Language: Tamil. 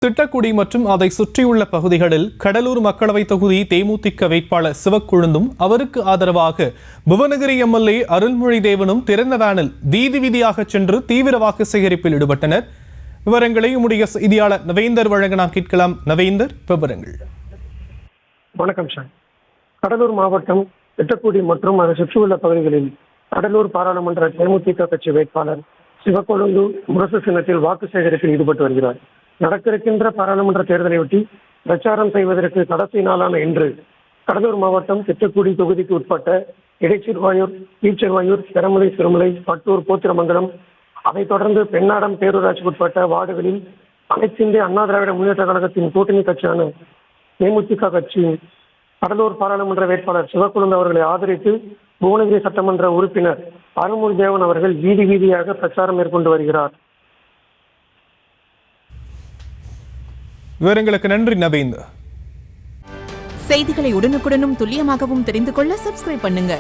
திட்டக்குடி மற்றும் அதை சுற்றியுள்ள பகுதிகளில் கடலூர் மக்களவைத் தொகுதி தேமுதிக வேட்பாளர் சிவக்கொழுந்தும் அவருக்கு ஆதரவாக புவனகிரி எம்எல்ஏ அருள்மொழி தேவனும் திறந்த வேனில் வீதி வீதியாக சென்று தீவிர வாக்கு சேகரிப்பில் ஈடுபட்டனர். விவரங்களை உடைய செய்தியாளர் நவேந்தர் வழங்க நாம் கேட்கலாம். நவேந்தர், விவரங்கள். வணக்கம் சார். கடலூர் மாவட்டம் திட்டக்குடி மற்றும் அதை சுற்றியுள்ள பகுதிகளில் கடலூர் பாராளுமன்ற தேமுதிக கட்சி வேட்பாளர் சிவக்கொழுந்து முரசு சின்னத்தில் வாக்கு சேகரிப்பில் ஈடுபட்டு வருகிறார். நடக்கிருக்கின்ற பாராளுமன்ற தேர்தலையொட்டி பிரச்சாரம் செய்வதற்கு கடைசி நாளான இன்று கடலூர் மாவட்டம் திட்டக்குடி தொகுதிக்கு உட்பட்ட இடைச்சிறுவாயூர், கீழ்ச்சிறுவாயூர், பெரமலை, சிறுமலை, பட்டூர், போத்திரமங்கலம், அதைத் தொடர்ந்து பெண்ணாடம் பேரூராட்சிக்கு உட்பட்ட வார்டுகளில் அனைத்திந்திய அண்ணா திராவிட முன்னேற்ற கழகத்தின் கூட்டணி கட்சியான தேமுதிக கட்சியின் கடலூர் பாராளுமன்ற வேட்பாளர் சிவக்கொழுந்து அவர்களை ஆதரித்து புவனகிரி சட்டமன்ற உறுப்பினர் அருள்மொழி தேவன் அவர்கள் வீதி வீதியாக பிரச்சாரம் மேற்கொண்டு வருகிறார். விவரங்களுக்கு நன்றி நவேந்தர். செய்திகளை உடனுக்குடனும் துல்லியமாகவும் தெரிந்து கொள்ள சப்ஸ்கிரைப் பண்ணுங்க.